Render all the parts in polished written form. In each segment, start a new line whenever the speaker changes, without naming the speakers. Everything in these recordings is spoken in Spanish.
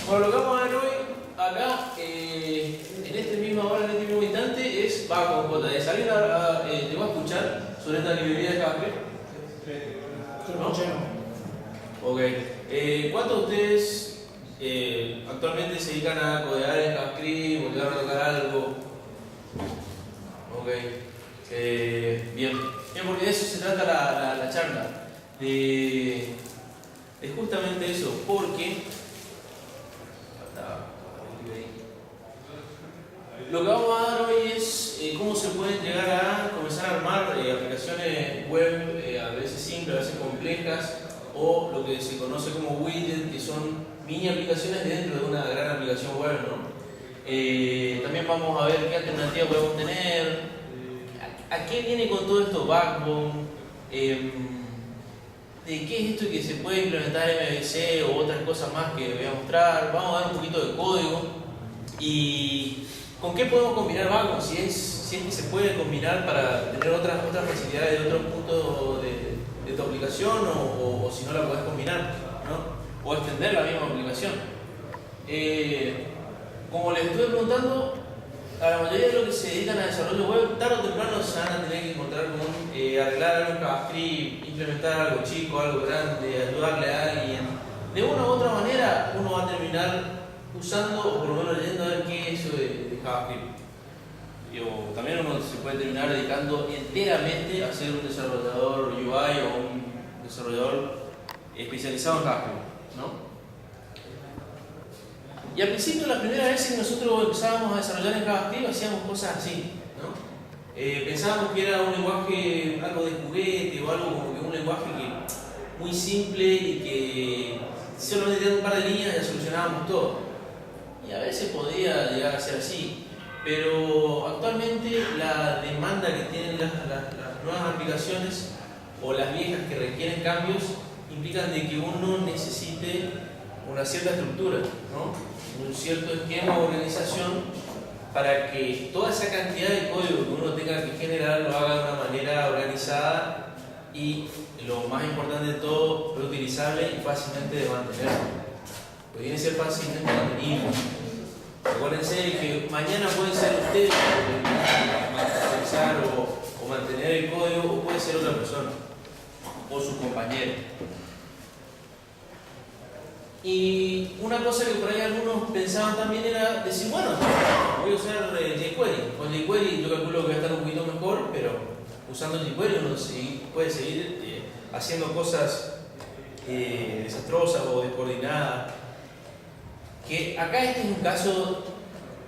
Bueno, lo que vamos a ver hoy, acá, en este mismo hora, en este mismo instante, es va con JS. ¿Alguien llegó a escuchar sobre esta librería de JavaScript? ¿No? Ok. ¿Cuántos de ustedes actualmente se dedican a codear en JavaScript o llegaron a tocar algo? Ok. Bien, porque de eso se trata la charla. De justamente eso, porque lo que vamos a dar hoy es cómo se pueden llegar a comenzar a armar aplicaciones web, a veces simples, a veces complejas, o lo que se conoce como widgets, que son mini aplicaciones dentro de una gran aplicación web, ¿no? También vamos a ver qué alternativa podemos tener, a qué viene con todo esto Backbone, de qué es esto que se puede implementar MVC o otras cosas más que voy a mostrar. Vamos a dar un poquito de código y con qué podemos combinar Backbone, si es que se puede combinar para tener otras facilidades de otros puntos de tu aplicación o si no la podés combinar, ¿no? O extender la misma aplicación. Como les estuve preguntando, a la mayoría de los que se dedican a desarrollo web, tarde o temprano se van a tener que encontrar con arreglar algo en JavaScript, implementar algo chico, algo grande, ayudarle a alguien. De una u otra manera, uno va a terminar usando o por lo menos leyendo a ver qué es eso de JavaScript. También uno se puede terminar dedicando enteramente a ser un desarrollador UI o un desarrollador especializado en JavaScript, ¿no? Y al principio, la primera vez que nosotros empezábamos a desarrollar en JavaScript, hacíamos cosas así, ¿no? Pensábamos que era un lenguaje, algo de juguete o algo como que un lenguaje muy simple y que solo necesitaba un par de líneas y ya solucionábamos todo. Y a veces podía llegar a ser así, pero actualmente la demanda que tienen las nuevas aplicaciones o las viejas que requieren cambios implican de que uno necesite una cierta estructura, ¿no? Un cierto esquema o organización para que toda esa cantidad de código que uno tenga que generar lo haga de una manera organizada y, lo más importante de todo, reutilizable y fácilmente de mantener. Pues tiene que ser fácilmente mantenible. Acuérdense que mañana pueden ser ustedes los que van a actualizar o mantener el código, o puede ser otra persona o su compañero. Y una cosa que por ahí algunos pensaban también era decir, bueno, voy a usar jQuery. Con jQuery yo calculo que va a estar un poquito mejor, pero usando jQuery uno puede seguir haciendo cosas desastrosas o descoordinadas. Que acá este es un caso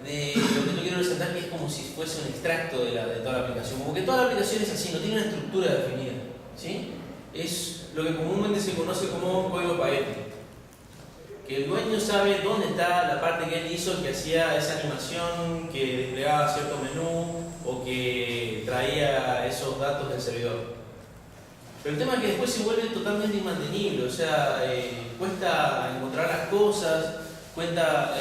de lo que yo quiero resaltar, que es como si fuese un extracto de toda la aplicación. Como que toda la aplicación es así, no tiene una estructura definida, ¿sí? Es lo que comúnmente se conoce como código paquete. Que el dueño sabe dónde está la parte que él hizo, que hacía esa animación, que desplegaba cierto menú o que traía esos datos del servidor. Pero el tema es que después se vuelve totalmente inmantenible, o sea, cuesta encontrar las cosas, cuesta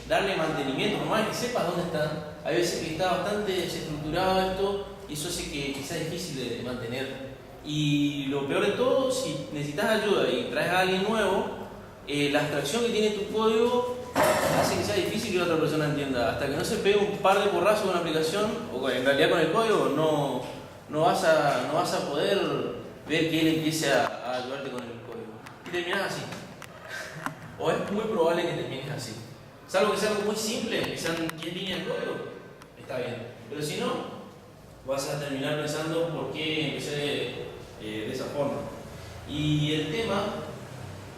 darle mantenimiento, por más que sepas dónde están. Hay veces que está bastante desestructurado esto y eso hace que sea difícil de mantener. Y lo peor de todo, si necesitas ayuda y traes a alguien nuevo, la abstracción que tiene tu código hace que sea difícil que la otra persona entienda. Hasta que no se pegue un par de porrazos con una aplicación, o en realidad con el código, no vas a poder ver que él empiece a ayudarte con el código. Y terminas así. O es muy probable que termines así. Salvo que sea algo muy simple, que sean 10 líneas de código, está bien. Pero si no, vas a terminar pensando por qué empecé de esa forma. Y el tema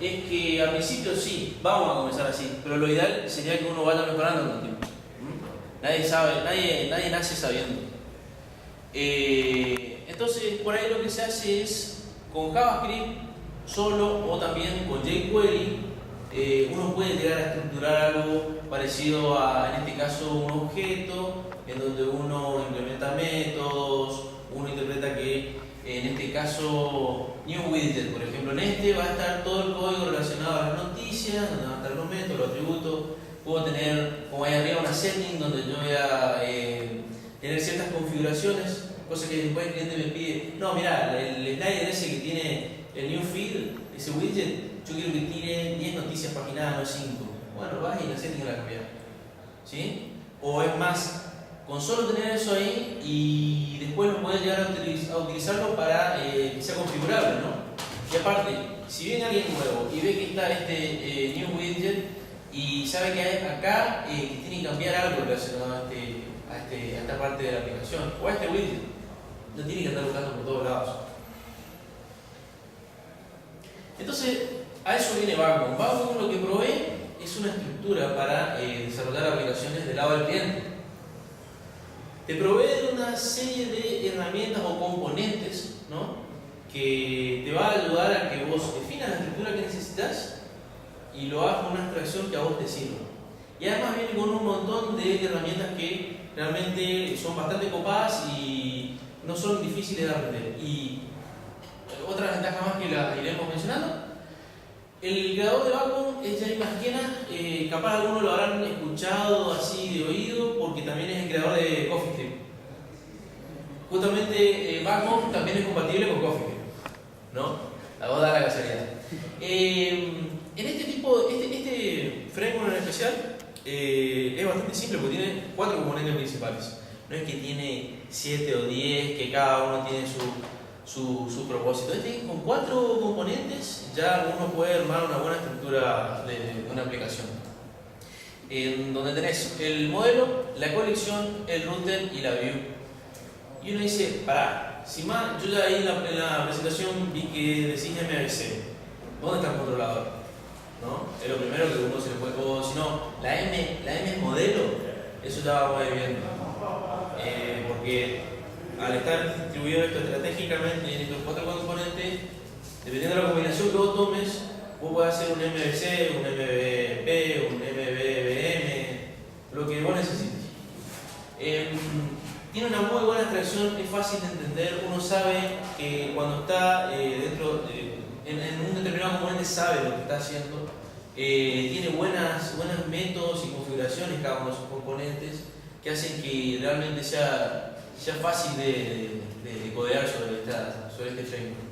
es que al principio sí, vamos a comenzar así, pero lo ideal sería que uno vaya mejorando con el tiempo. Nadie nace sabiendo. Entonces, por ahí lo que se hace es, con JavaScript solo o también con jQuery, uno puede llegar a estructurar algo parecido a, en este caso, un objeto, en donde uno implementa métodos, uno interpreta que, en este caso, new widget, por ejemplo, en este va a estar todo el código relacionado a las noticias, donde van a estar los métodos, los atributos. Puedo tener, como ahí arriba, una setting donde yo voy a tener ciertas configuraciones, cosas que después el cliente me pide. No, mira, el slider ese que tiene el new feed, ese widget, yo quiero que tire 10 noticias paginadas 9.5. Bueno, vas y la setting la cambias. ¿Sí? O es más, con solo tener eso ahí y después lo puedes llegar a utilizarlo para que sea configurable, ¿no? Y aparte, si viene alguien nuevo y ve que está este new widget y sabe que hay acá que tiene que cambiar algo relacionado a esta parte de la aplicación o a este widget, no tiene que andar buscando por todos lados. Entonces, a eso viene Backbone. Backbone lo que provee es una estructura para desarrollar aplicaciones del lado del cliente. Te provee de una serie de herramientas o componentes, ¿no?, que te va a ayudar a que vos definas la estructura que necesitas y lo hagas con una abstracción que a vos te sirva. Y además viene con un montón de herramientas que realmente son bastante copadas y no son difíciles de aprender. Y otra ventaja más que la iremos mencionando: el creador de Backbone es Jay McKenna. Capaz algunos lo habrán escuchado así de oído porque también es el creador de CoffeeScript. Justamente Backbone también es compatible con CoffeeScript, ¿no? La voz da la casualidad. En este framework en especial es bastante simple porque tiene 4 componentes principales. No es que tiene 7 o 10, que cada uno tiene su propósito. Con 4 componentes ya uno puede armar una buena estructura de una aplicación. Donde tenés el modelo, la colección, el router y la view. Y uno dice, pará, si más, yo ya ahí en la presentación vi que decís MVC. ¿Dónde está el controlador? ¿No? Es lo primero que uno se le puede. O si no, la M es modelo, eso ya vamos a ir viendo. Porque al estar distribuido esto estratégicamente en estos 4 componentes, dependiendo de la combinación que vos tomes, vos podés hacer un MVC, un MVP, un MVVM, lo que vos necesites. Tiene una muy buena abstracción, es fácil de entender. Uno sabe que cuando está dentro en un determinado componente sabe lo que está haciendo. Tiene buenos métodos y configuraciones cada uno de sus componentes que hacen que realmente sea fácil de codear sobre este framework.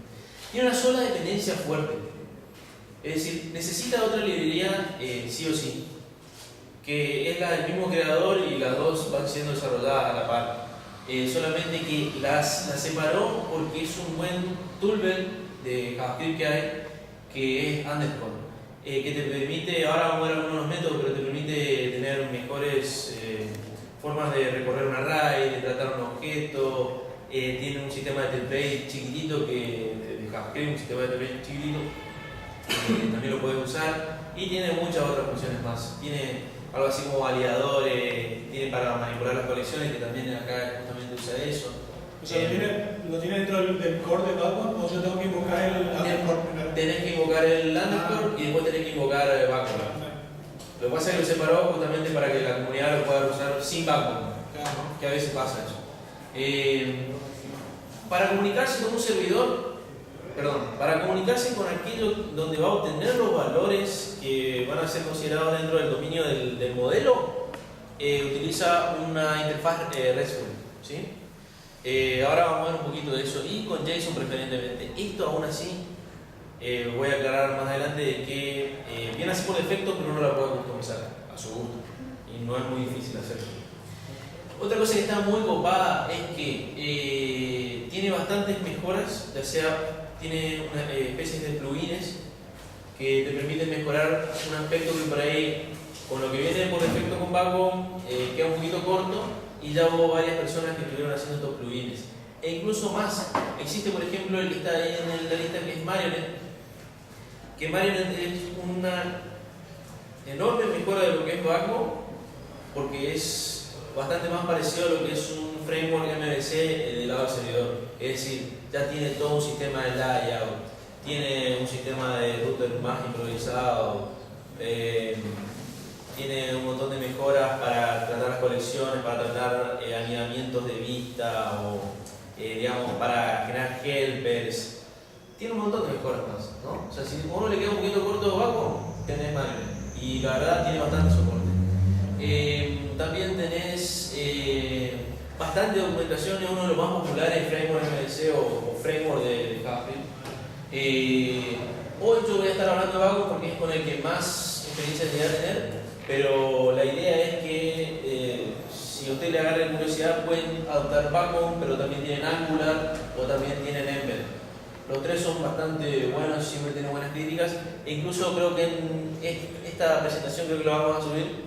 Tiene una sola dependencia fuerte, es decir, necesita otra librería sí o sí, que es la del mismo creador y las dos van siendo desarrolladas a la par. Solamente que las separó porque es un buen toolbelt de JavaScript que es underscore, que te permite, ahora vamos a ver algunos métodos, pero te permite tener mejores formas de recorrer un array, de tratar un objeto. Tiene un sistema de template chiquitito de JavaScript, un sistema de template chiquitito que también lo puedes usar, y tiene muchas otras funciones más. Tiene algo así como validadores, tiene para manipular las colecciones, que también acá justamente usa eso.
O sea, ¿lo tiene dentro del core de Backbone o yo tengo que invocar el underscore primero?
Tenés que invocar el underscore y después tenés que invocar Backbone. Lo que pasa es que lo separó justamente para que la comunidad lo pueda usar sin Backbone, ¿no? Que a veces pasa eso. Para comunicarse con un servidor, para comunicarse con aquello donde va a obtener los valores que van a ser considerados dentro del dominio del modelo, utiliza una interfaz RESTful, ¿sí? Ahora vamos a ver un poquito de eso, y con JSON preferentemente. Esto aún así voy a aclarar más adelante de que viene así por defecto, pero uno la puede customizar a su gusto y no es muy difícil hacerlo. Otra cosa que está muy copada es que tiene bastantes mejoras, ya sea tiene una especie de plugins que te permiten mejorar un aspecto que por ahí, con lo que viene por defecto con Backbone, queda un poquito corto, y ya hubo varias personas que estuvieron haciendo estos plugins. E incluso más, existe por ejemplo el que está ahí en la lista, que es Marionette, que Marionette es una enorme mejora de lo que es Backbone, porque es bastante más parecido a lo que es un framework MVC del lado del servidor. Es decir, ya tiene todo un sistema de layout, tiene un sistema de router más improvisado, tiene un montón de mejoras para tratar las colecciones, para tratar anidamientos de vista o digamos, para generar helpers. Tiene un montón de mejoras más, ¿no? O sea, si a uno le queda un poquito corto abajo, tenés Marionette, y la verdad tiene bastante soporte. También tenés bastante documentación, es uno de los más populares, framework MVC o framework de JavaScript. Hoy yo voy a estar hablando de Backbone porque es con el que más experiencia llegué a tener, pero la idea es que si a usted le agarra curiosidad pueden adoptar Backbone, pero también tienen Angular o también tienen Ember. Los tres son bastante buenos, siempre tienen buenas críticas, e incluso creo que en esta presentación, creo que lo vamos a subir,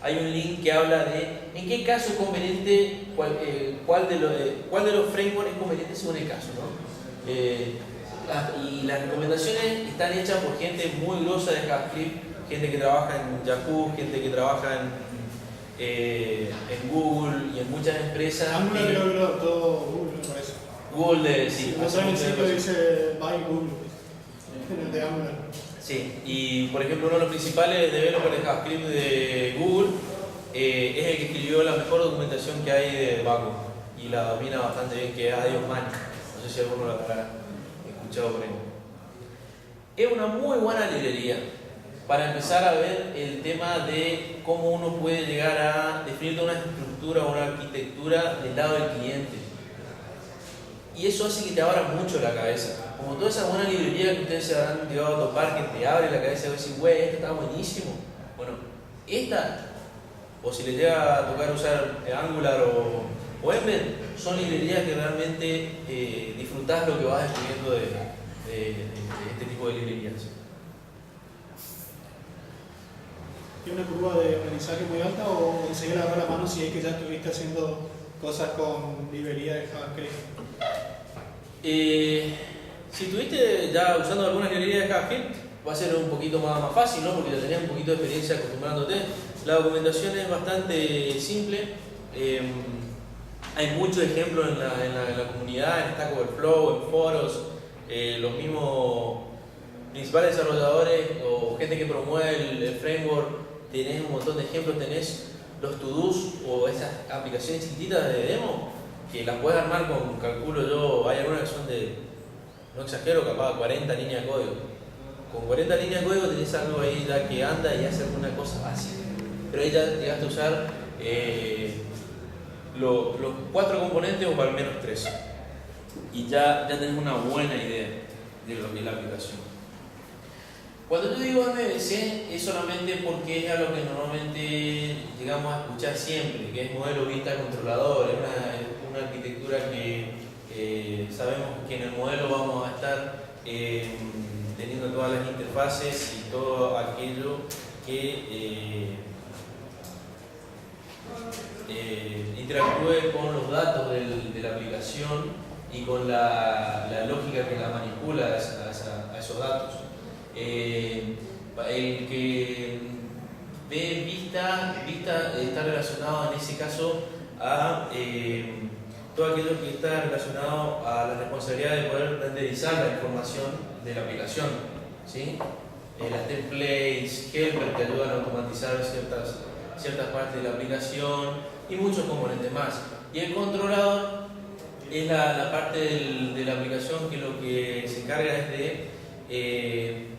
hay un link que habla de en qué caso es conveniente, cuál de los frameworks es conveniente según el caso, ¿no? Y las recomendaciones están hechas por gente muy grosa de JavaScript, gente que trabaja en Yahoo, gente que trabaja en Google y en muchas empresas.
Angular creo que lo adoptó Google, me parece.
Google, sí.
No sé, en el sitio dice by Google, en el de Angular.
Sí, y por ejemplo uno de los principales developers de JavaScript de Google es el que escribió la mejor documentación que hay de Backbone y la domina bastante bien, que es Adios Man. No sé si alguno lo habrá escuchado por ahí. Es una muy buena librería para empezar a ver el tema de cómo uno puede llegar a definir una estructura o una arquitectura del lado del cliente. Y eso hace que te abra mucho la cabeza. Como toda esa buena librería que ustedes se habrán llegado a topar, que te abre la cabeza y decir, güey, esto está buenísimo. Bueno, esta, o si le llega a tocar usar Angular o Ember, son librerías que realmente disfrutás lo que vas descubriendo de este tipo de librerías.
¿Tiene una curva de aprendizaje muy alta o enseguida agarrar la mano si es que ya estuviste haciendo cosas con librería de JavaScript?
Si estuviste ya usando alguna librería de JavaScript, va a ser un poquito más fácil, ¿no? Porque ya tenés un poquito de experiencia acostumbrándote. La documentación es bastante simple. Hay muchos ejemplos en la comunidad, en Stack Overflow, en foros. Los mismos principales desarrolladores o gente que promueve el framework, tenés un montón de ejemplos. Tenés los to-dos o esas aplicaciones chiquititas de demo que las puedes armar con, calculo yo, hay algunas que son de, no exagero, capaz 40 líneas de código. Con 40 líneas de código tenés algo ahí ya que anda y hace alguna cosa fácil. Pero ahí ya llegaste a usar los 4 componentes o al menos 3. Y ya tenés una buena idea de lo que es la aplicación. Cuando yo digo MVC es solamente porque es algo que normalmente llegamos a escuchar siempre, que es modelo vista controlador, es una arquitectura que sabemos que en el modelo vamos a estar teniendo todas las interfaces y todo aquello que interactúe con los datos de la aplicación y con la lógica que la manipula a esos datos. El que ve vista está relacionado en ese caso a todo aquello que está relacionado a la responsabilidad de poder renderizar la información de la aplicación, ¿sí? Las templates, helper que ayudan a automatizar ciertas partes de la aplicación y muchos componentes más. Y el controlador es la parte de la aplicación que lo que se encarga es de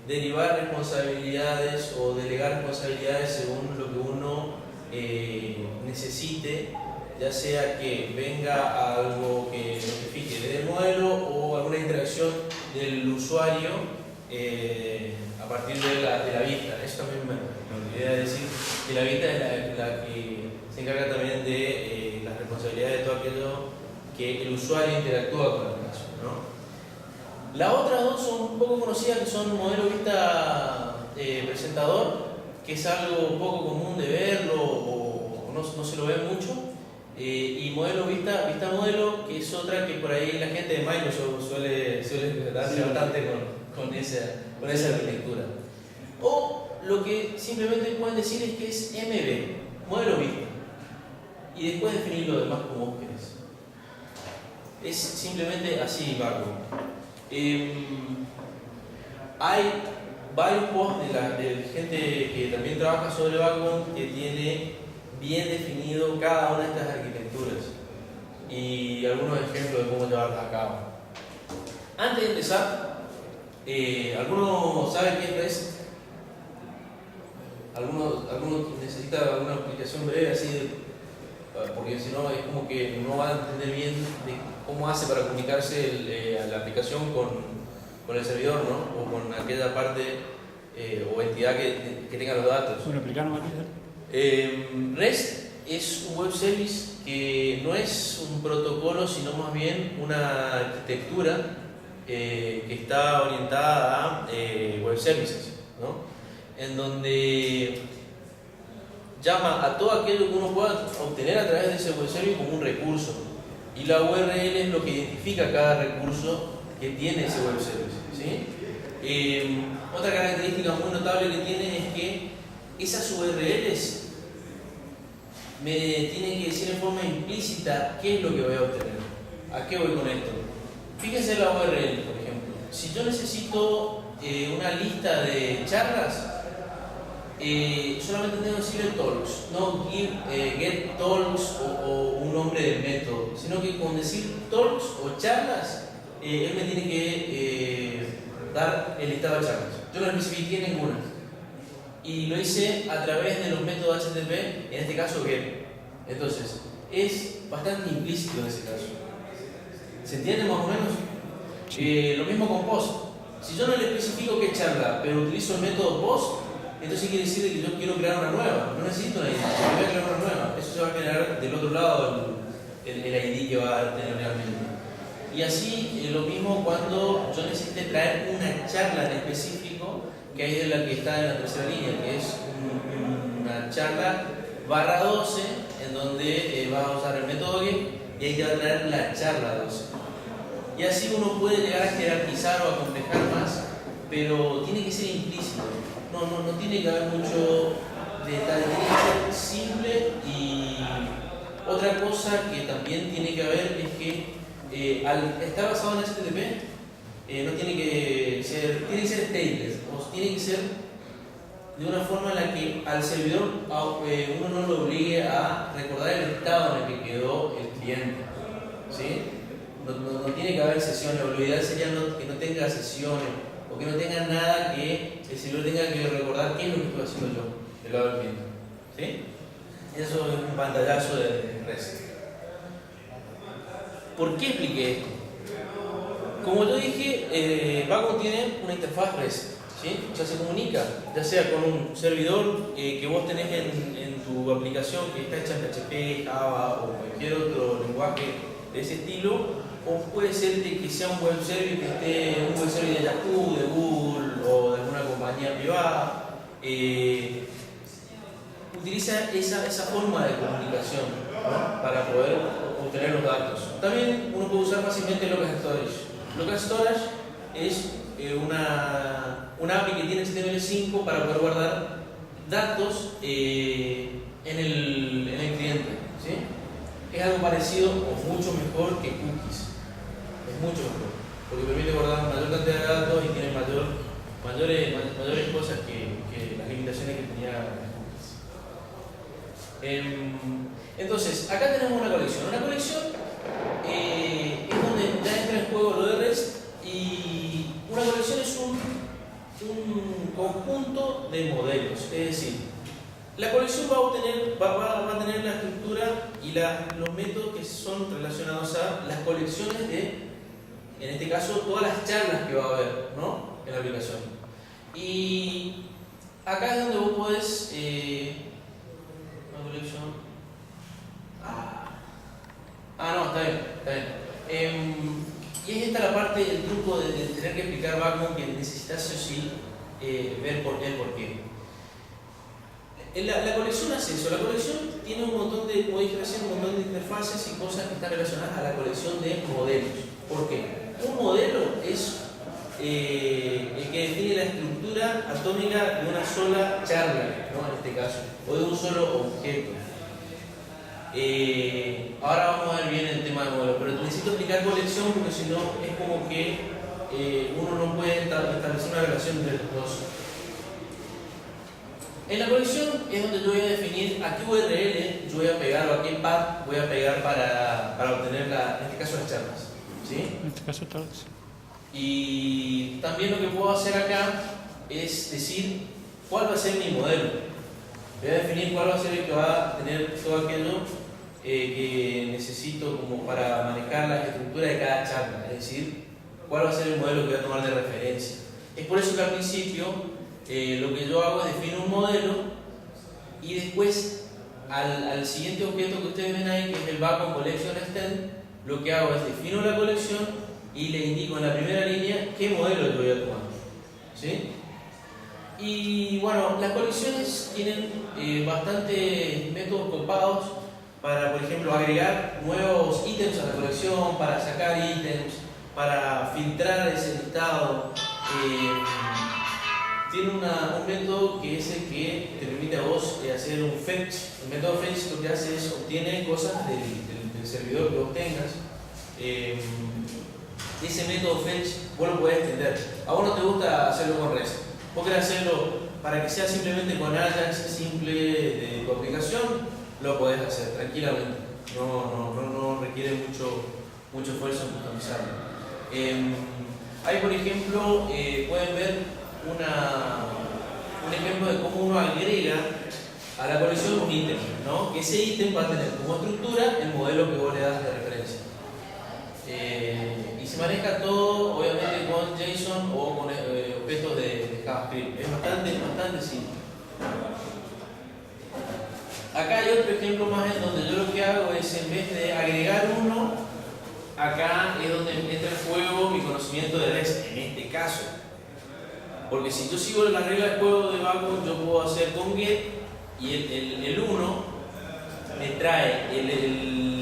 derivar responsabilidades o delegar responsabilidades según lo que uno necesite, ya sea que venga algo que notifique desde el modelo o alguna interacción del usuario a partir de la vista. Eso también me olvidé de decir, que la vista es la que se encarga también de las responsabilidades de todo aquello que el usuario interactúa con la aplicación, ¿no? Las otras dos son un poco conocidas, que son modelo vista presentador, que es algo poco común de verlo o no se lo ve mucho, y modelo vista modelo, que es otra que por ahí la gente de Microsoft suele darse bastante con esa arquitectura. O lo que simplemente pueden decir es que es MV, modelo vista, y después definir lo demás como vos querés. Es simplemente así, Backbone. Hay varios posts de gente que también trabaja sobre Backbone que tiene bien definido cada una de estas arquitecturas y algunos ejemplos de cómo llevarlas a cabo. Antes de empezar, ¿alguno sabe qué es REST? ¿Alguno necesita alguna explicación breve así? Porque si no es como que no va a entender bien de cómo hace para comunicarse a la aplicación con el servidor, ¿no? O con aquella parte o entidad que tenga los datos.
¿Puedo explicar más?
REST es un web service que no es un protocolo, sino más bien una arquitectura que está orientada a web services, ¿no? En donde llama a todo aquello que uno pueda obtener a través de ese web service como un recurso, y la URL es lo que identifica cada recurso que tiene ese web service, ¿sí? Otra característica muy notable que tiene es que esas URLs me tienen que decir en forma implícita qué es lo que voy a obtener, a qué voy con esto. Fíjense en la URL, por ejemplo. Si yo necesito una lista de charlas, solamente tengo que decirle talks, no get talks o un nombre del método, sino que con decir talks o charlas, él me tiene que dar el listado de charlas. Yo no especifiqué ninguna. Y lo hice a través de los métodos HTTP, en este caso get. Entonces, es bastante implícito en ese caso. ¿Se entiende más o menos? Lo mismo con post. Si yo no le especifico qué charla, pero utilizo el método post, entonces quiere decir que yo quiero crear una nueva. No necesito una ID, voy a crear una nueva. Eso se va a generar del otro lado el ID que va a tener realmente. Y así lo mismo cuando yo necesite traer una charla en específico, que ahí es la que está en la tercera línea, que es una charla /12, en donde vas a usar el método get y ahí te va a traer la charla 12. Y así uno puede llegar a jerarquizar o a complejar más, pero tiene que ser implícito. No tiene que haber mucho detalle, tiene que ser simple. Y otra cosa que también tiene que haber es que al estar basado en HTTP, no tiene que ser, tiene que ser stateless, o tiene que ser de una forma en la que al servidor uno no lo obligue a recordar el estado en el que quedó el cliente, ¿sí? No tiene que haber sesiones, lo ideal sería que no tenga sesiones o que no tenga nada que el servidor tenga que recordar qué es lo que estoy haciendo yo del lado del cliente, ¿sí? Eso es un pantallazo de REST. ¿Por qué expliqué esto? Como yo dije, Vacuum tiene una interfaz REST, ¿sí? O sea, se comunica, ya sea con un servidor que vos tenés en tu aplicación que está hecha en PHP, Java o cualquier otro lenguaje de ese estilo, o puede ser que sea un web service que esté un web service de Yahoo, de Google o de alguna compañía privada. Utiliza esa forma de comunicación, ¿no? Para poder obtener los datos. También uno puede usar fácilmente Local Storage. Local Storage es una API que tiene HTML5 para poder guardar datos en el cliente, ¿sí? Es algo parecido o mucho mejor que cookies. Es mucho mejor, porque permite guardar mayor cantidad de datos y tiene mayores cosas que las limitaciones que tenía las cookies. Entonces, acá tenemos una colección. Una colección es donde ya entra en juego lo de REST, y una colección es un conjunto de modelos. Es decir, la colección va a tener la estructura y los métodos que son relacionados a las colecciones de, en este caso, todas las charlas que va a haber, ¿no? En la aplicación. Y acá es donde vos podés una colección. No, está bien. Y es esta la parte, el truco de tener que explicar Vacuum, que necesitas sí ver por qué. La colección hace eso. La colección tiene un montón de modificaciones, un montón de interfaces y cosas que están relacionadas a la colección de modelos. ¿Por qué? Un modelo es el que define la estructura atómica de una sola charla, ¿no? En este caso, o de un solo objeto. Ahora vamos a ver bien el tema de modelo, pero necesito explicar colección porque si no es como que uno no puede establecer una relación entre los dos. En la colección es donde yo voy a definir a qué URL yo voy a pegar o a qué path voy a pegar para obtener, en este caso, las charlas, ¿sí?
En este caso, talks.
Y también lo que puedo hacer acá es decir cuál va a ser mi modelo. Voy a definir cuál va a ser el que va a tener todo aquello que necesito como para manejar la estructura de cada charla. Es decir, cuál va a ser el modelo que voy a tomar de referencia. Es por eso que al principio lo que yo hago es definir un modelo y después al siguiente objeto que ustedes ven ahí, que es el Bacon Collection Extend, lo que hago es defino la colección y le indico en la primera línea qué modelo yo voy a tomar. ¿Sí? Y bueno, las colecciones tienen bastantes métodos copados para, por ejemplo, agregar nuevos ítems a la colección, para sacar ítems, para filtrar ese listado. Tiene un método que es el que te permite a vos hacer un fetch. El método fetch lo que hace es obtiene cosas del servidor que vos tengas. Ese método fetch vos lo podés extender. A vos no te gusta hacerlo con REST. Vos querés hacerlo para que sea simplemente con Ajax simple de tu aplicación, lo podés hacer tranquilamente. No requiere mucho esfuerzo en customizarlo. Ahí, por ejemplo, pueden ver un ejemplo de cómo uno agrega a la colección un ítem, ¿no? Que ese ítem va a tener como estructura el modelo que vos le das de referencia. Y se maneja todo, obviamente, con JSON o con objetos de JavaScript. Es bastante simple. Acá hay otro ejemplo más en donde yo lo que hago es, en vez de agregar uno, acá es donde entra en juego mi conocimiento de REST, en este caso. Porque si yo sigo la regla de juego de Bacon, yo puedo hacer con get y el 1 me trae el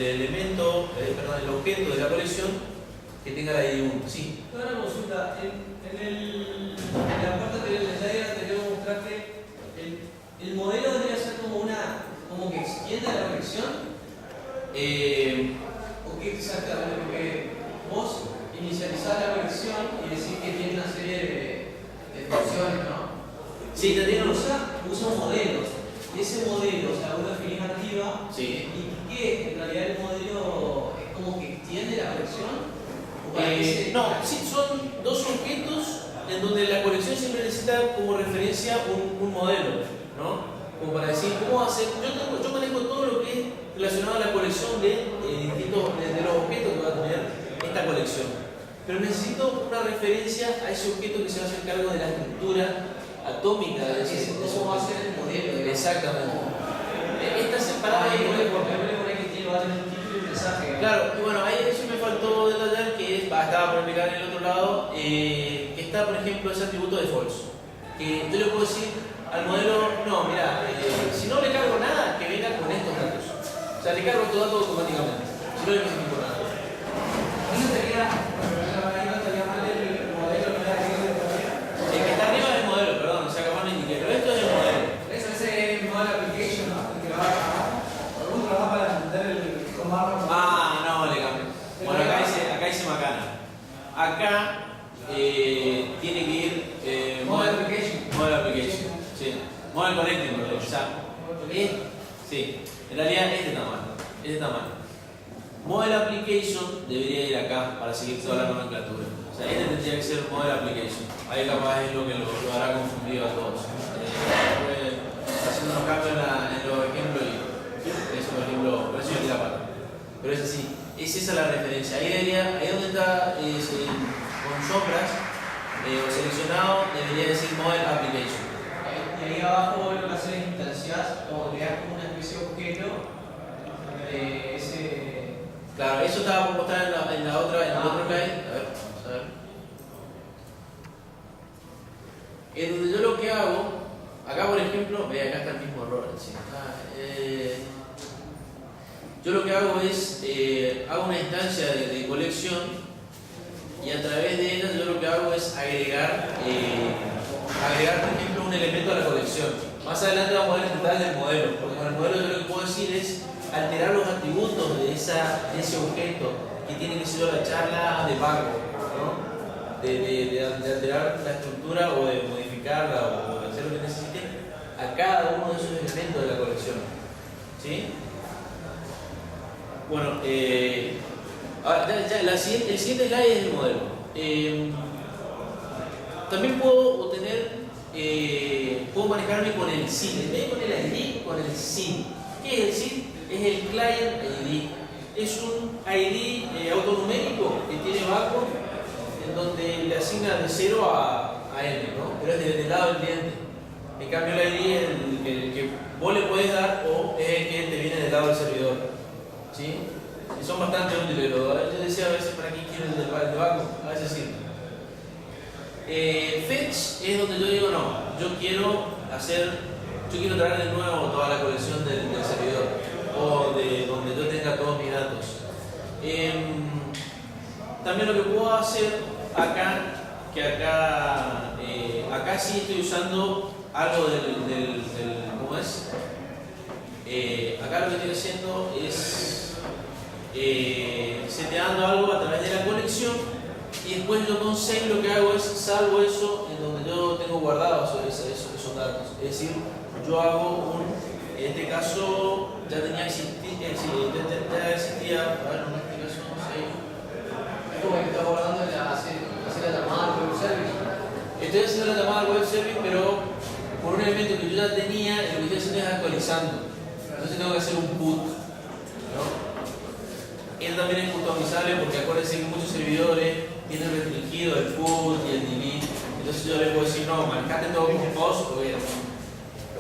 elemento, el objeto de la colección que tenga la ID 1. Sí.
Una consulta, en la parte anterior del slide anterior mostraste el modelo debería ser como que extiende la colección. ¿O qué exactamente? Porque vos inicializás la colección y decís que tiene una serie de funciones, ¿no?
Sí, te digo.
Usa un modelo. Y ese modelo, o sea, vos lo definís arriba.
Sí.
¿Y qué? En realidad el modelo es como que extiende la colección.
No, sí, son dos objetos en donde la colección siempre necesita como referencia un modelo, ¿no? Como para decir, ¿cómo hacer? Yo manejo todo lo que es relacionado a la colección de los objetos que va a tener esta colección. Pero necesito una referencia a ese objeto que se va a hacer cargo de la estructura atómica de ese objeto.
¿Cómo va a ser el modelo?
Exactamente. Está separado ahí. Claro, y bueno, ahí eso me faltó detallar que estaba por explicar en el otro lado, que está, por ejemplo, ese atributo de false. Que yo le puedo decir al modelo, no, mira, si no le cargo nada, que venga con estos datos. O sea, le cargo estos datos automáticamente, si no le especifico nada.
¿No estaría mal el modelo que está arriba de todavía?
El que está arriba es el modelo, perdón, o sea, capaz no indiqué, pero esto es el modelo.
Eso es el modelo application, ¿no? El que va abajo. ¿Algún trabajo para entender el comando?
No, le cambio. Bueno, acá dice macana. Acá tiene que ir
Model application.
Model application. Sí. Model connecting, o sea, sí. En realidad este está mal. Model application debería ir acá para seguir toda la nomenclatura. O sea, este tendría que ser model application. Ahí capaz es lo que lo hará confundido a todos. Haciendo unos cambios en los ejemplos y eso, por ejemplo, por eso yo tira pata. Pero es así, es esa la referencia. Ahí donde está con sombras o seleccionado, debería decir model application.
Y ahí abajo lo que haces es instancias o crear como una especie de objeto de ese.
Claro, eso estaba por mostrar en el otro slide. A ver, vamos a ver. En donde yo lo que hago, acá por ejemplo, ve, acá está el mismo error. Yo lo que hago es, hago una instancia de colección y a través de ella yo lo que hago es agregar por ejemplo un elemento a la colección. Más adelante vamos a ver el detalle del modelo, porque con el modelo yo lo que puedo decir es alterar los atributos de ese objeto que tiene que ser la charla de pago, ¿no? De alterar la estructura o de modificarla o de hacer lo que necesite a cada uno de esos elementos de la colección. ¿Sí? Bueno, ahora, el siguiente slide es el modelo. También puedo manejarme con el SID. En vez de con el ID, con el SID. ¿Qué es el SID? Es el Client ID. Es un ID autonumérico que tiene Bacon, en donde le asigna de 0 a n, ¿no? Pero es del lado del cliente. En cambio, el ID es el que vos le podés dar o es el que te viene del lado del servidor. ¿Sí? Y son bastante útiles. Yo decía a veces para qué quiero el de backup, a veces sí. Fetch es donde yo digo no, yo quiero traer de nuevo toda la colección del servidor o de donde yo tenga todos mis datos. También lo que puedo hacer acá, que acá sí estoy usando algo del ¿cómo es? Acá lo que estoy haciendo es seteando algo a través de la conexión. Y después yo con save lo que hago es salvo eso en donde yo tengo guardados esos datos. Es decir, yo hago en este caso ya existía, a ver, en este caso save.
Es como que estás guardando hacer la llamada al web service.
Estoy haciendo la llamada al web service, pero por un elemento que yo ya tenía, lo que estoy haciendo es actualizando. Entonces tengo que hacer un put, ¿no? Esto también es customizable porque acuérdense que muchos servidores tienen restringido el put y el delete. Entonces yo les puedo decir, no, manejate todo como post, lo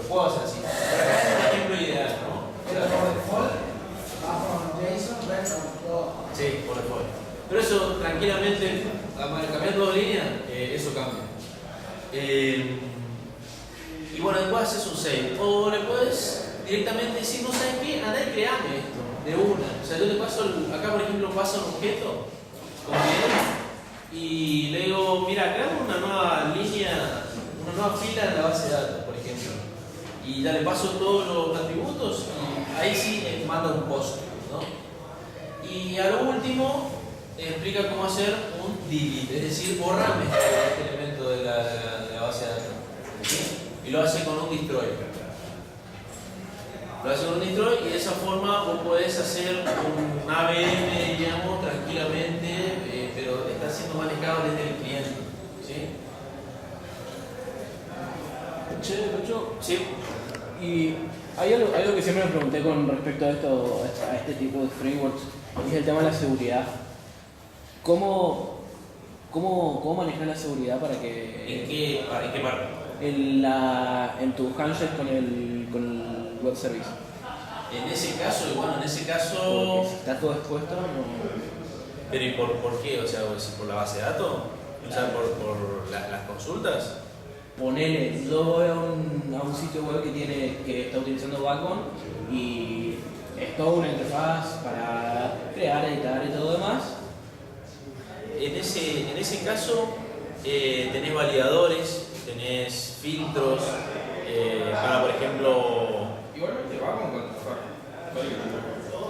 puedo hacer así. Pero acá es un ejemplo ideal, ¿no?
Pero por default, bajo JSON, retro, todo.
Sí, por default. Pero eso tranquilamente, cambiando de línea, eso cambia. Y bueno, después haces un save. O le puedes directamente decir, no sabes qué, andá y creame esto, de una. O sea, yo te paso, acá por ejemplo paso un objeto, con y le digo, mira, creamos una nueva línea, una nueva fila en la base de datos, por ejemplo. Y ya le paso todos los atributos y ahí sí manda un post, ¿no? Y a lo último explica cómo hacer un delete, es decir, borrame este elemento de la base de datos. ¿Sí? Y lo hace con un destroy. Lo hace con un destroy y de esa forma vos podés hacer un AVM, digamos, tranquilamente, pero está siendo manejado desde el cliente. ¿Sí?
Che, Lucho,
Sí.
y hay algo que siempre me pregunté con respecto a este tipo de frameworks, y es el tema de la seguridad. ¿Cómo manejar la seguridad para que
¿En qué parte?
en tu handshake con el web service?
En ese caso, bueno,
Porque si está todo expuesto, no.
¿Pero y por qué? O sea, ¿por la base de datos? O sea, por las consultas.
Ponele, yo voy a un sitio web que está utilizando Backbone y es toda una interfaz para crear, editar y todo lo demás.
En ese caso, tenés validadores, tenés filtros, para, por ejemplo...
Igualmente Vagon con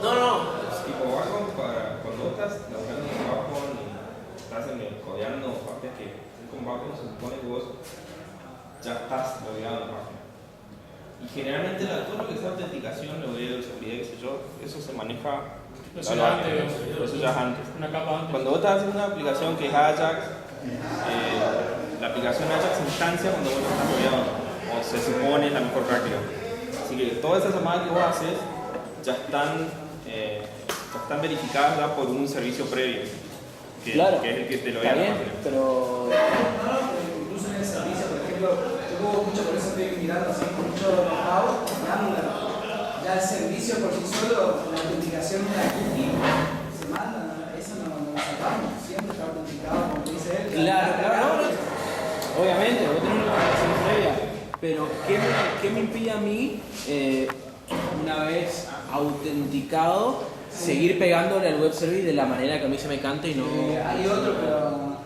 No.
tipo Vagon para cuando estás laburando en Vagon y estás codeando partes que con Vagon se supone que vos ya estás logueado en la página. Y generalmente todo lo que es autenticación, logueo, seguridad, qué sé yo, eso se maneja.
Eso ya antes.
Eso ya es antes.
Una capa antes.
Cuando vos estás haciendo una aplicación que es Ajax, la aplicación Ajax instancia cuando vos estás logueado, o se supone la mejor práctica. Así que todas esas llamadas que vos haces ya están verificadas ya por un servicio previo, que es el que te lo
está
vea la
bien,
página.
pero
Incluso en el servicio, por ejemplo, yo como mucho, por eso estoy mirando así, mucho know-how, ya el servicio por sí solo, la autenticación de la cookie, se manda, eso no lo sacamos, siempre está autenticado, como dice él.
claro. Obviamente, vos tenés una aplicación previa, pero ¿qué me impide a mí, una vez autenticado, seguir pegándole al web service de la manera que a mí se me cante y no...
Hay otro, pero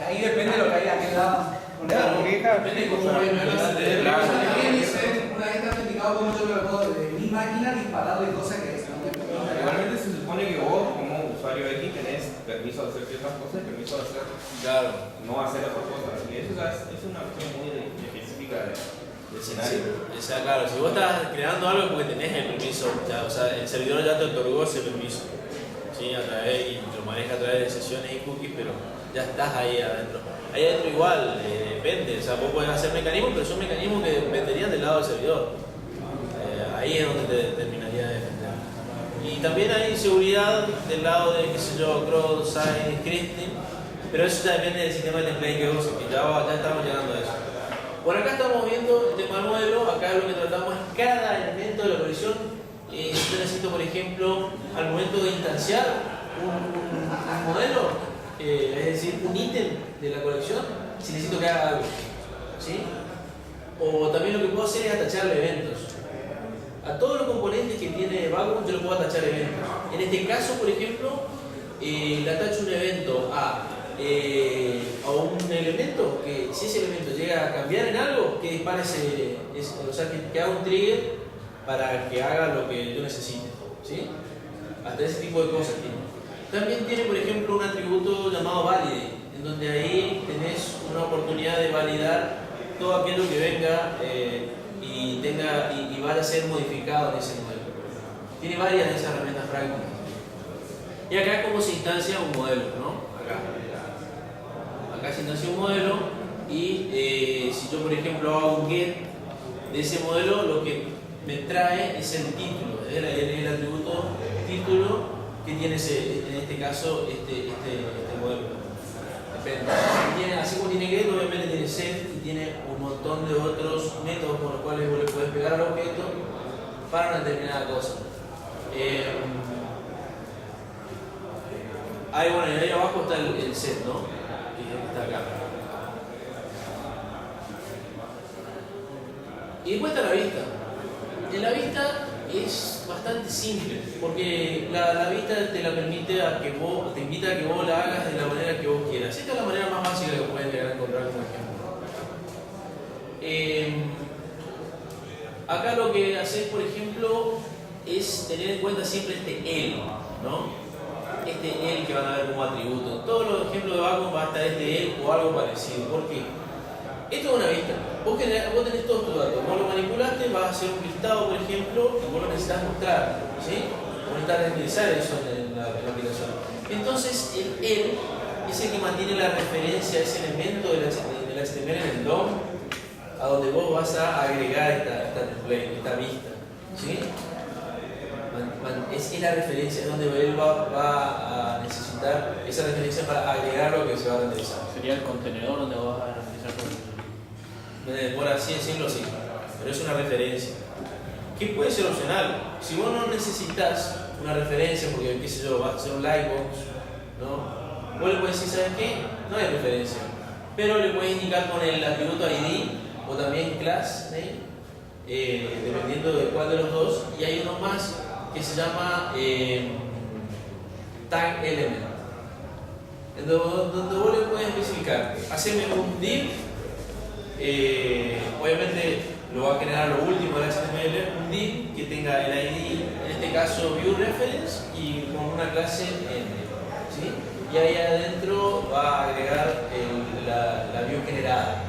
ahí depende de lo que hay de aquel lado.
Claro, porque
Depende de cómo
Claro.
Una vez está autenticado, como yo lo puedo de mi máquina dispararle cosas que están
Igualmente se supone que vos, como usuario X, tenés permiso de hacer ciertas cosas y permiso de hacer, no hacer otras cosas. Y eso ya es una cuestión muy específica de escenario.
O sea, claro, si vos estás creando algo es porque tenés el permiso, ya, o sea, el servidor ya te otorgó ese permiso, ¿sí? Y lo maneja a través de sesiones y cookies, pero ya estás ahí adentro. Ahí adentro igual, depende, o sea, vos podés hacer mecanismos, pero son mecanismos que dependerían del lado del servidor. Ahí es donde te terminaría de defender. Y también hay seguridad del lado de, qué sé yo, cross-site scripting, Pero eso ya depende del sistema de template que uses, que ya estamos llegando a eso. Por acá estamos viendo el tema del modelo. Acá lo que tratamos es cada elemento de la colección. Yo necesito, por ejemplo, al momento de instanciar un modelo, es decir, un ítem de la colección, si necesito que haga algo, ¿sí? O también lo que puedo hacer es atacharle eventos. A todos los componentes que tiene Vacuum yo le puedo atachar eventos. En este caso, por ejemplo, le atacho un evento a un elemento que, si ese elemento llega a cambiar en algo, que dispare o sea, que haga un trigger para que haga lo que yo necesite, ¿sí? Hasta ese tipo de cosas tiene. También tiene, por ejemplo, un atributo llamado validate, en donde ahí tenés una oportunidad de validar todo aquello que venga y vaya a ser modificado en ese modelo. Tiene varias de esas herramientas prácticas. Y acá es como se instancia un modelo, ¿no? Acá se instancia un modelo y si yo, por ejemplo, hago un get de ese modelo, lo que me trae es el título, el atributo título que tiene en este caso este modelo. Depende. Así como tiene get, obviamente tiene set y tiene un montón de otros métodos con los cuales vos le podés pegar al objeto para una determinada cosa. Ahí abajo está el set, ¿no? Que está acá. Y después está la vista. En la vista es bastante simple, porque la vista te la permite te invita a que vos la hagas de la manera que vos quieras. Esta es la manera más básica que pueden llegar a encontrar como ejemplo. Acá lo que haces, por ejemplo, es tener en cuenta siempre este el, ¿no? Este el que van a ver como atributo. Todos los ejemplos de Vacuum va a estar este el o algo parecido. ¿Por qué? Esto es una vista. Vos tenés todos tus datos. Vos lo manipulaste, vas a hacer un listado, por ejemplo, y vos lo necesitas mostrar, ¿sí? Vos necesitas renderizar eso en la aplicación. Entonces, el es el que mantiene la referencia a ese elemento del HTML en el DOM, a donde vos vas a agregar esta vista, ¿sí? Es la referencia, es donde él va a necesitar esa referencia para agregar lo que se va a renderizar.
Sería el contenedor donde vas a renderizar todo.
Por así decirlo, sí, pero es una referencia que puede ser opcional. Si vos no necesitas una referencia porque, qué sé yo, vas a hacer un lightbox, ¿no? Vos le puedes decir, ¿sabes qué? No hay referencia, pero le puedes indicar con el atributo ID o también class name, dependiendo de cuál de los dos, y hay uno más que se llama tag element, donde vos le puedes especificar, haceme un div. Obviamente lo va a generar lo último del HTML, un div que tenga el ID, en este caso view reference, y con una clase end, ¿sí? Y ahí adentro va a agregar la view generada.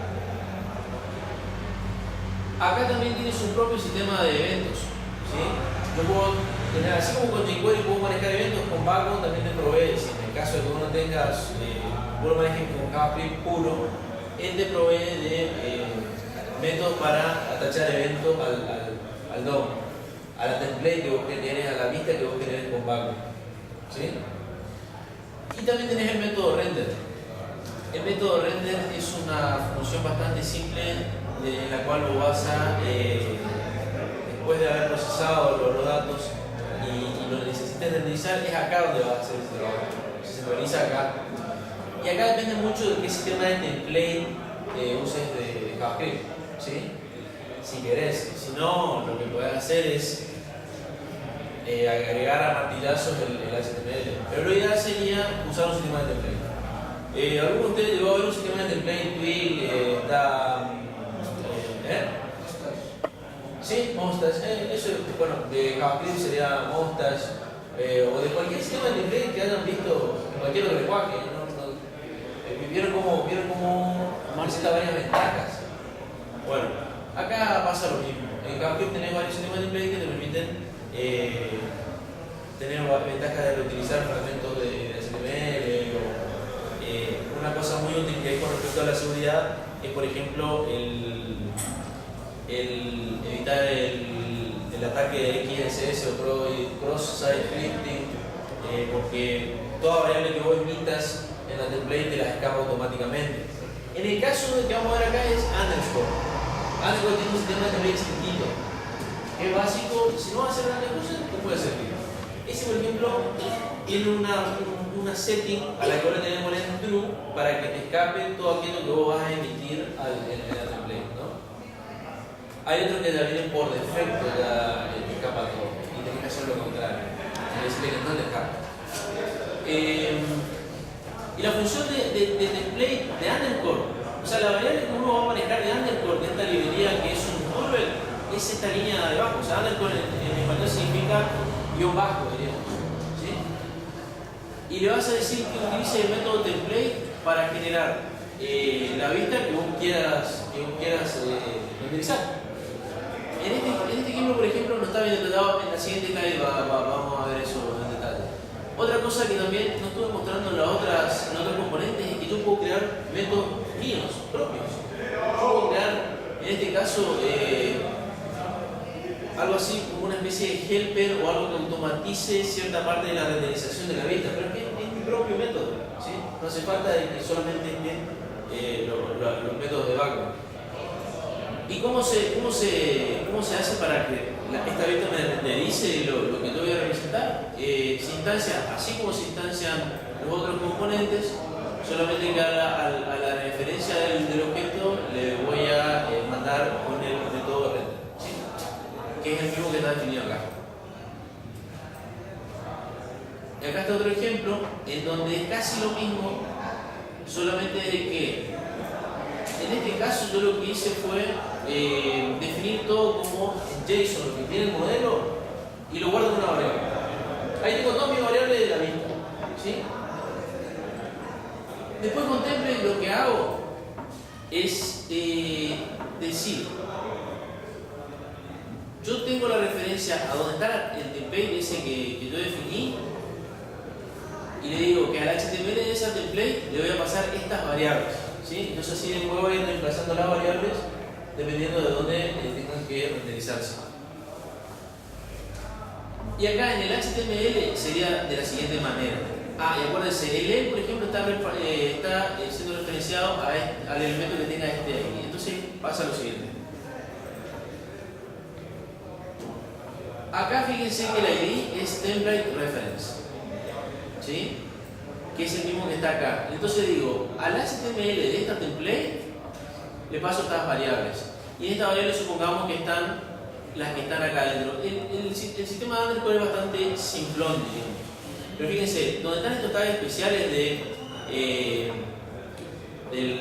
Acá también tiene su propio sistema de eventos, ¿sí? Yo puedo tener, así como con jQuery puedo manejar eventos, con Vacuum también te provee, si en el caso de que vos no tengas, vos lo manejes con JavaScript puro, él te provee de métodos para atachar eventos al DOM, a la template que vos generes, a la vista que vos generes con Vacuum, ¿sí? Y también tenés el método render. El método render es una función bastante simple en la cual vos vas a, después de haber procesado los datos y lo necesites renderizar, es acá donde vas a hacer ese trabajo. Se centraliza acá. Y acá depende mucho de qué sistema de template uses de JavaScript, ¿sí? Si querés. Si no, lo que podés hacer es agregar a martillazos el HTML. Pero lo ideal sería usar un sistema de template. ¿Alguno de ustedes llegó a ver un sistema de template? Twig, Sí, Mustache. Eso, bueno, de JavaScript sería Mustache. O de cualquier sistema de template que hayan visto en cualquier otro lenguaje. ¿Vieron cómo presenta varias ventajas? Bueno, acá pasa lo mismo. En JavaScript tenés varios sistemas de template que te permiten tener ventajas de reutilizar fragmentos de HTML o una cosa muy útil que hay con respecto a la seguridad es, por ejemplo, el evitar el ataque de XSS o cross-site scripting, porque toda variable que vos emitas en la template te las escapa automáticamente. En el caso que vamos a ver acá es underscore. Underscore tiene un sistema de template chiquitito. Es básico, si no va a hacer grandes cosas, te puede servir. Ese, por ejemplo, tiene una setting a la que ahora tenemos en true para que te escape todo aquello que vos vas a emitir en la template, ¿no? Hay otros que ya vienen por defecto, ya te escapa todo y tenés que hacer lo contrario. Decirle que no te escapa. Y la función de template de underscore, o sea, la variable que uno va a manejar de underscore de esta librería que es un curvel, es esta línea de abajo. O sea, underscore en español significa guión bajo, diríamos. ¿Sí? Y le vas a decir que utilice el método template para generar la vista que vos quieras renderizar. En este ejemplo, por ejemplo, no está bien detallado. En la siguiente slide vamos a ver eso en detalle. Otra cosa que también no estuve mostrando en otros componentes es que yo puedo crear métodos míos, propios. Yo puedo crear, en este caso, algo así como una especie de helper o algo que automatice cierta parte de la renderización de la vista, pero es mi propio método, ¿sí? No hace falta de que solamente estén los métodos de background. ¿Y cómo se hace para que esta vista me renderice lo que yo voy a representar? Se instancia, así como se instancian los otros componentes, solamente que a la referencia del objeto le voy a mandar con el método render, ¿sí? Que es el mismo que está definido acá. Y acá está otro ejemplo en donde es casi lo mismo, solamente de que en este caso yo lo que hice fue definir todo como JSON, lo que tiene el modelo, y lo guardo en una variable. Ahí tengo todas mis variables de la vista, ¿sí? Después contemple lo que hago es decir, yo tengo la referencia a donde está el template ese que yo definí, y le digo que al HTML de esa template le voy a pasar estas variables, ¿sí? Entonces así después voy a ir reemplazando las variables dependiendo de dónde tengan que renderizarse. Y acá en el HTML sería de la siguiente manera. Y acuérdense, el E, por ejemplo, está siendo referenciado al elemento que tenga este ahí. Entonces pasa lo siguiente. Acá fíjense que el ID es template reference, ¿sí? Que es el mismo que está acá. Entonces digo, al HTML de esta template le paso estas variables. Y en esta variable supongamos que están las que están acá adentro. El sistema de underscore es bastante simplón, digamos. Pero fíjense, donde están estos tags especiales de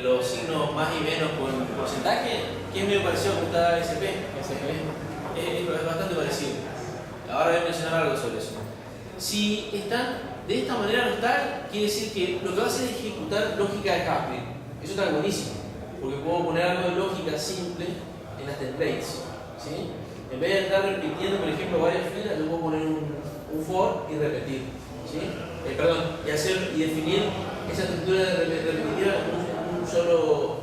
los signos más y menos con porcentaje, que es medio parecido a como está SP. Es bastante parecido. Ahora voy a mencionar algo sobre eso. Si están de esta manera los tags, quiere decir que lo que va a hacer es ejecutar lógica de Haskell. Eso está buenísimo, porque puedo poner algo de lógica simple en las templates, ¿sí? En vez de estar repitiendo, por ejemplo, varias filas, yo puedo poner un for y repetir, ¿sí? Y definir esa estructura repetitiva un solo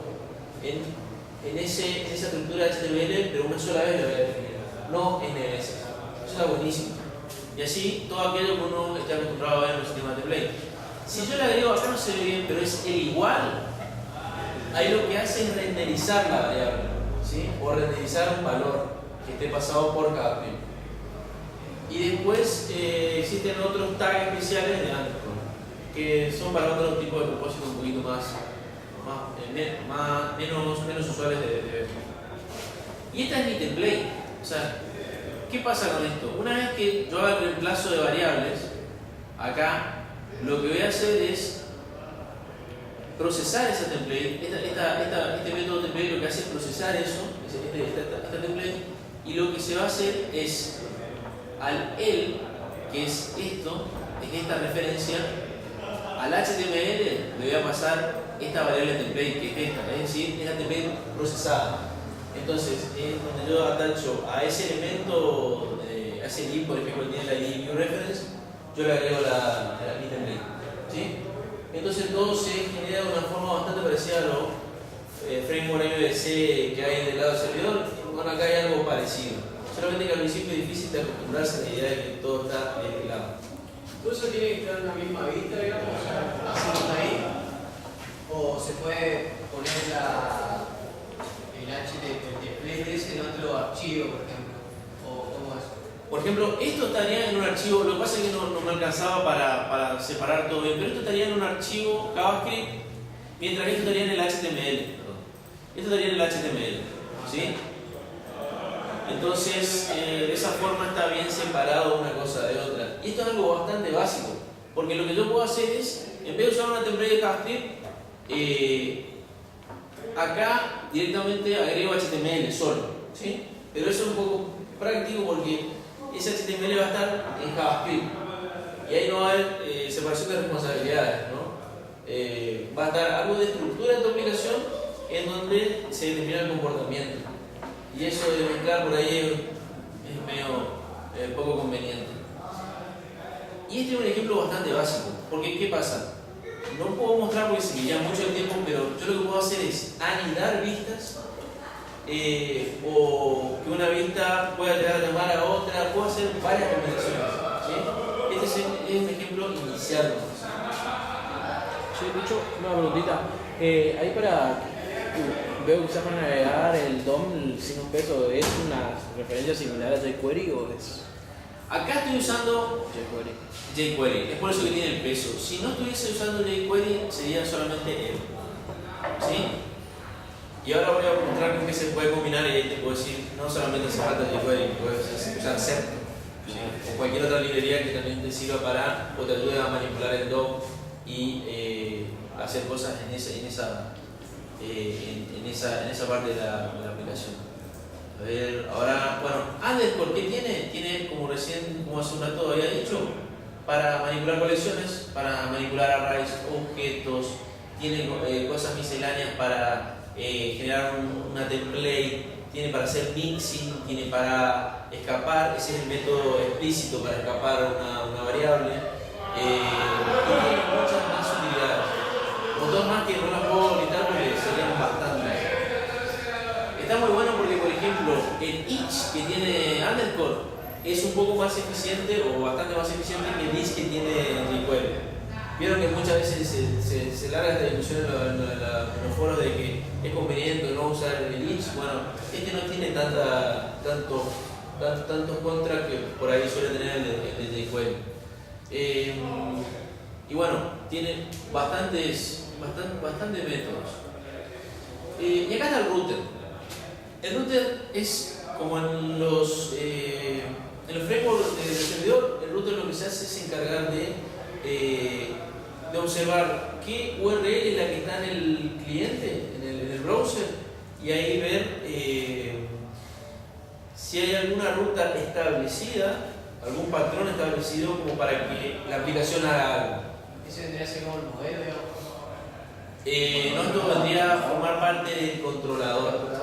en esa estructura HTML, pero una sola vez la voy a definir, no en el Eso está buenísimo. Y así todo aquello que uno está acostumbrado a ver en el sistema de template. Si yo le agrego, acá no se ve bien, pero es el igual, ahí lo que hace es renderizar la variable, ¿sí? O renderizar un valor que esté pasado por cada primo. Y después existen otros tags especiales de underscore, que son para otro tipo de propósito un poquito menos usuales de ver. Y esta es mi template. O sea, ¿qué pasa con esto? Una vez que yo haga el reemplazo de variables, acá lo que voy a hacer es procesar esa template. Este método template lo que hace es procesar eso, esta template, y lo que se va a hacer es al el, que es esto, es esta referencia, al HTML le voy a pasar esta variable template, que es esta, es decir, es la template procesada. Entonces, donde yo atacho a ese elemento, a ese lib, por ejemplo, que tiene la ID view reference, yo le agrego mi template, ¿sí? Entonces todo se genera de una forma bastante parecida a los framework MVC que hay del lado del servidor. Bueno, acá hay algo parecido. Solamente que al principio es difícil de acostumbrarse a la idea de que todo está destilado.
¿Todo eso tiene que estar en la misma vista, digamos? ¿Así está ahí?
O se puede poner el HTTP en otro archivo, por ejemplo. O cómo es.
Por ejemplo, esto estaría en un archivo, lo que pasa es que no me alcanzaba para separar todo bien, pero esto estaría en un archivo JavaScript, mientras esto estaría en el HTML. Perdón. Esto estaría en el HTML, ¿sí? Entonces, de esa forma está bien separado una cosa de otra. Y esto es algo bastante básico, porque lo que yo puedo hacer es, en vez de usar una template de JavaScript, acá directamente agrego HTML solo, ¿sí? Pero eso es un poco práctico porque ese HTML va a estar en JavaScript y ahí no va a haber separación de responsabilidades, ¿no? Va a estar algo de estructura de tu aplicación en donde se determina el comportamiento y eso de mezclar por ahí es medio poco conveniente. Y este es un ejemplo bastante básico, porque ¿qué pasa? No puedo mostrar porque se me lleva mucho el tiempo, pero yo lo que puedo hacer es anidar vistas o que una vista pueda llegar a llamar a otra, puedo hacer varias combinaciones, ¿sí? Este es un ejemplo inicial.
Sí, de hecho, una preguntita. Ahí veo que usas para navegar el DOM sin un peso, ¿es una referencia similar a jQuery o es
Acá estoy usando
jQuery?
jQuery, es por eso que tiene el peso. Si no estuviese usando jQuery sería solamente él, ¿sí? Y ahora voy a mostrar con qué se puede combinar y ahí te puedo decir, no solamente hace falta jQuery, puedes usar Zep, ¿sí? O cualquier otra librería que también te sirva para o te ayude a manipular el DOM y hacer cosas en esa parte de la aplicación. A ver, ahora, bueno, Underscore, ¿qué tiene? Tiene, como hace un rato había dicho, para manipular colecciones, para manipular arrays, objetos, tiene cosas misceláneas para generar una template, tiene para hacer mixing, tiene para escapar, ese es el método explícito para escapar una variable, y tiene muchas más utilidades. Un montón más que no las puedo gritar porque serían bastante. Está muy bueno porque, por ejemplo, el each que tiene Underscore es un poco más eficiente o bastante más eficiente que el each que tiene jQuery. Vieron que muchas veces se larga esta discusión en los foros de que es conveniente no usar el each. Bueno, este no tiene tantos contras que por ahí suele tener el de jQuery. Y bueno, tiene bastantes métodos. Y acá está el router. El router es como en los frameworks del servidor, el router lo que se hace es encargar de observar qué URL es la que está en el cliente, en el browser, y ahí ver si hay alguna ruta establecida, algún patrón establecido como para que la aplicación haga algo.
¿Ese vendría a ser como el modelo, digamos?
No, esto vendría a formar parte del controlador.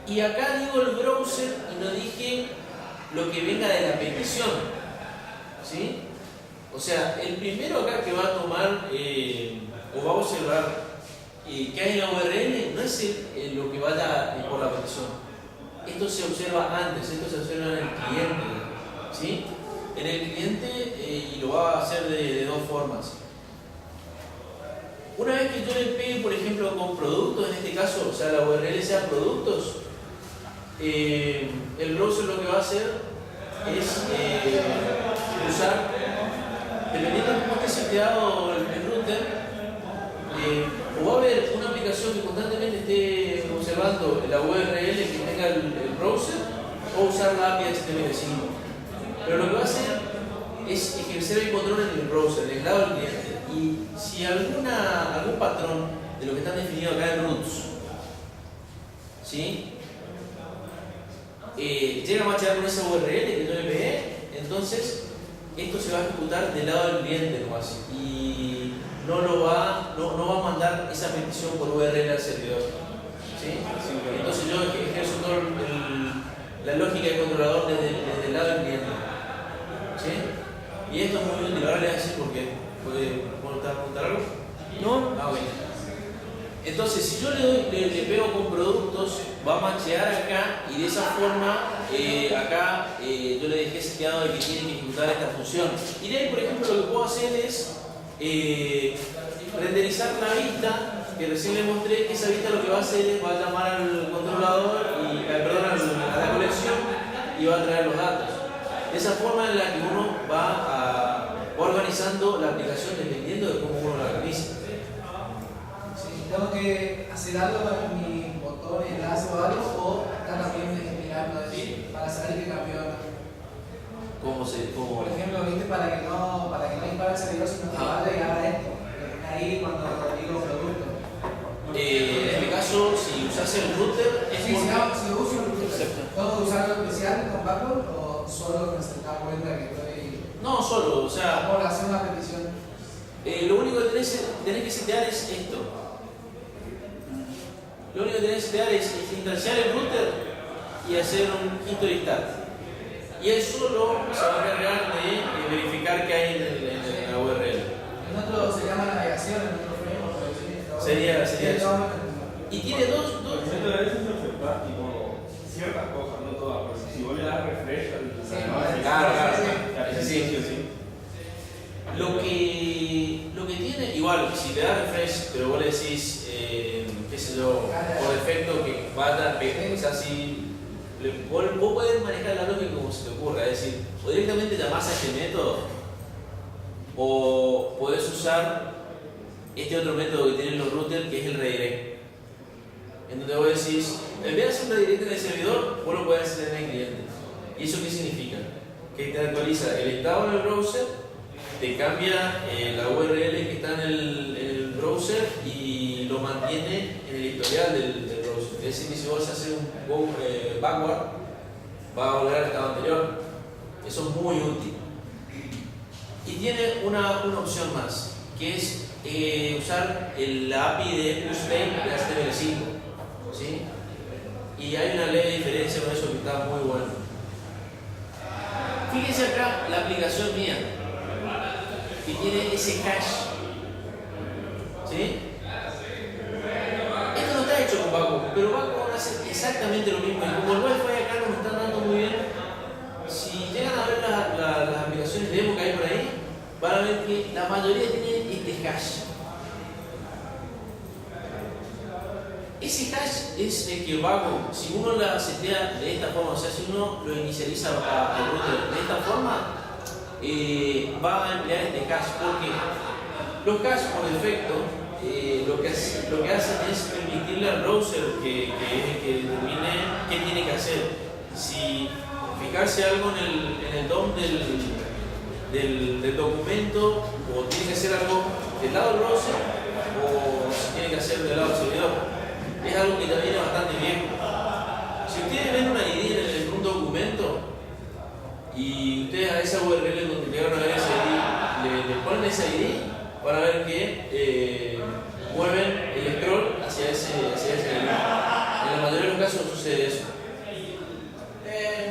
Y acá digo el browser y no dije lo que venga de la petición, ¿sí? O sea, el primero acá que va a tomar o va a observar que hay en la URL no es lo que vaya por la petición. Esto se observa antes, esto se observa en el cliente, ¿sí? En el cliente y lo va a hacer de dos formas. Una vez que yo le pegue, por ejemplo, con productos, en este caso, o sea, la URL sea productos, el browser lo que va a hacer es usar, dependiendo de cómo esté seteado el router, o va a haber una aplicación que constantemente esté observando la URL que tenga el browser, o usar la API HTML5. Pero lo que va a hacer es ejercer el control en el browser, del lado del cliente. Y si algún patrón de lo que está definido acá en roots, ¿sí? Llega a machear con esa URL que yo le pegué, entonces esto se va a ejecutar del lado del cliente nomás y no va a mandar esa petición por URL al servidor, ¿sí? Entonces yo ejerzo toda la lógica del controlador desde el lado del cliente, ¿sí? Y esto es muy útil, ahora le voy a decir por qué. ¿Puedo preguntar algo?
No.
Ah, bueno. Entonces, si yo le pego con productos, va a machear acá y de esa forma, acá yo le dejé seteado de que tiene que ejecutar esta función. Y de ahí, por ejemplo, lo que puedo hacer es renderizar la vista que recién le mostré, que esa vista lo que va a hacer es va a llamar al controlador y perdón, a la colección y va a traer los datos. De esa forma en la que uno va organizando la aplicación dependiendo de cómo uno la organiza.
Si tengo que hacer algo con mi botón, enlace o algo, o está también mirando para saber qué cambió. Por ejemplo, ¿viste? Para que no dispare el servidor, sino que vaya y haga esto. Ahí cuando digo producto.
En este caso, si usas el router, es
Sí,
porque-
si lo uso el router, ¿puedo usar algo especial con backup o solo que se da cuenta que estoy.
No, solo, o sea,
Por hacer una petición?
lo único que tenés que setear es esto. Lo único que tenés que setear es instanciar el router y hacer un history start. Y él solo se va a encargar de verificar qué hay en la URL.
En otro se llama navegación, en otro framework, pero sí.
Sería
Sí,
eso.
no,
Y tiene dos.
Pero a veces es observar tipo ciertas cosas, no todas. Pero si vos le das refresh al
Claro.
sí.
Lo que tiene, igual, si le das refresh, pero vos le decís, qué sé yo, por defecto que vaya, o sea, si vos podés manejar la lógica como se te ocurra, es decir, o directamente llamás a este método, o podés usar este otro método que tienen los routers, que es el redirect. En donde vos decís, en vez de hacer un redirect en el servidor, vos lo podés hacer en el cliente. ¿Y eso qué significa? Que te actualiza el estado en el browser, te cambia la URL que está en el browser y lo mantiene en el historial del browser. Es decir, que si vos haces un backward, va a volver al estado anterior. Eso es muy útil. Y tiene una opción más, que es usar la API de PushPay de HTML5. ¿Sí? Y hay una leve diferencia con eso que está muy bueno. Fíjense acá la aplicación mía, que tiene ese hash. ¿Sí? Esto no está hecho con Baco, pero Baco hace exactamente lo mismo. Y como el Wi-Fi acá no me están dando muy bien, si llegan a ver las aplicaciones demo que hay por ahí, van a ver que la mayoría tiene este hash. Ese hash es el que Baco, si uno la setea de esta forma, o sea, si uno lo inicializa al router de esta forma, va a emplear este hash, porque los hash por defecto lo que hacen es permitirle al browser que es el que determine qué tiene que hacer. Si fijarse algo en el DOM del documento, o tiene que hacer algo del lado del browser, o si tiene que hacer del lado del servidor. Es algo que ya viene bastante bien. Si ustedes ven una ID en un documento y ustedes a esa URL donde llegaron a ver esa ID le ponen esa ID, van a ver que mueven el scroll hacia ese ID. En la mayoría de los casos sucede eso.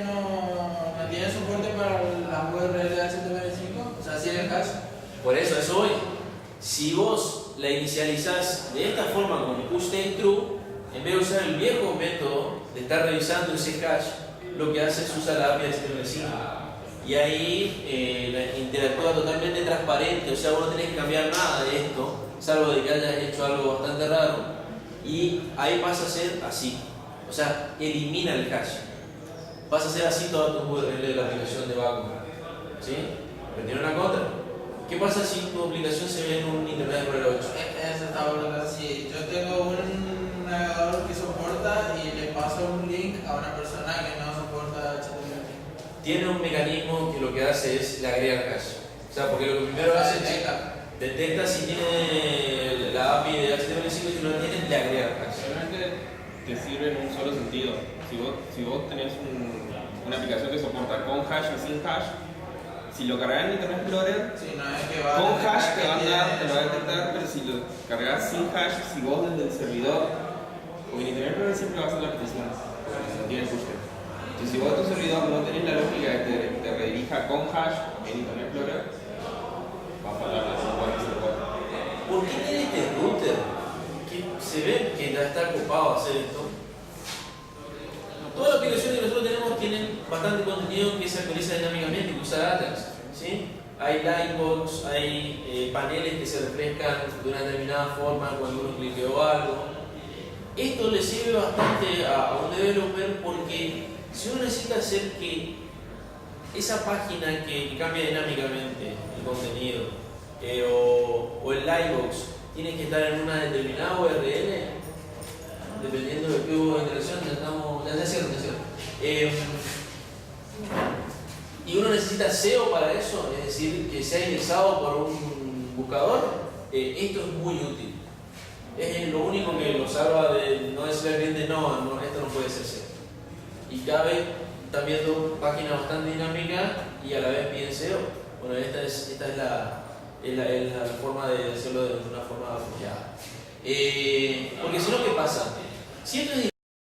¿No tiene soporte para la URL de HTML5? O sea, si el hash.
Por eso, a eso voy. Si vos la inicializás de esta forma con pushTakeTrue, en vez de usar el viejo método de estar revisando ese hash, lo que hace es usar la API de HTML5. Y ahí interactúa totalmente transparente, o sea, vos no tenés que cambiar nada de esto, salvo de que hayas hecho algo bastante raro, y ahí pasa a ser así. O sea, elimina el hash. Pasa a ser así toda tu URL de la aplicación de Baco. ¿Sí? Pero tiene una contra. ¿Qué pasa si tu aplicación se ve en un Internet Explorer 8?
Eso está bueno. Si yo tengo un navegador que soporta y le paso un link a una persona que no soporta HTML.
Tiene un mecanismo que lo que hace es le agrega el hash. O sea, porque lo que primero hace es detecta si tiene la API de HTML5 y si no la tiene, le agrega el hash.
Realmente te sirve en un solo sentido. Si vos tenés una aplicación que soporta con hash o sin hash, si lo cargas en Internet Explorer,
Sí, no es que va
con
a
hash te va a
detectar
dar, te lo va a detectar, pero si lo cargas sin hash, si vos desde el servidor, porque en Internet Explorer siempre va a hacer la petición, no tiene pushback. Entonces, si vos tu servidor no tenés la lógica de que te redirija con hash en Internet Explorer, va a fallar la soporte.
¿Por qué tiene este router que se ve que ya está ocupado a hacer esto? Todas las aplicaciones que nosotros tenemos tienen bastante contenido que se actualiza dinámicamente, que usa Ajax, ¿sí? hay lightbox, hay paneles que se refrescan de una determinada forma cuando uno cliqueó algo. Esto le sirve bastante a un developer porque si uno necesita hacer que esa página que cambia dinámicamente el contenido o el lightbox tiene que estar en una determinada URL, dependiendo de qué hubo de interacción, ya cierro. Y uno necesita SEO para eso, es decir, que sea indexado por un buscador. Esto es muy útil. Es lo único que lo salva de no decirle al cliente, no, esto no puede ser SEO. Y cada vez están viendo páginas bastante dinámicas y a la vez piden SEO. Bueno, esta es la forma de hacerlo de una forma apropiada. Porque si no, ¿qué pasa? Si esto es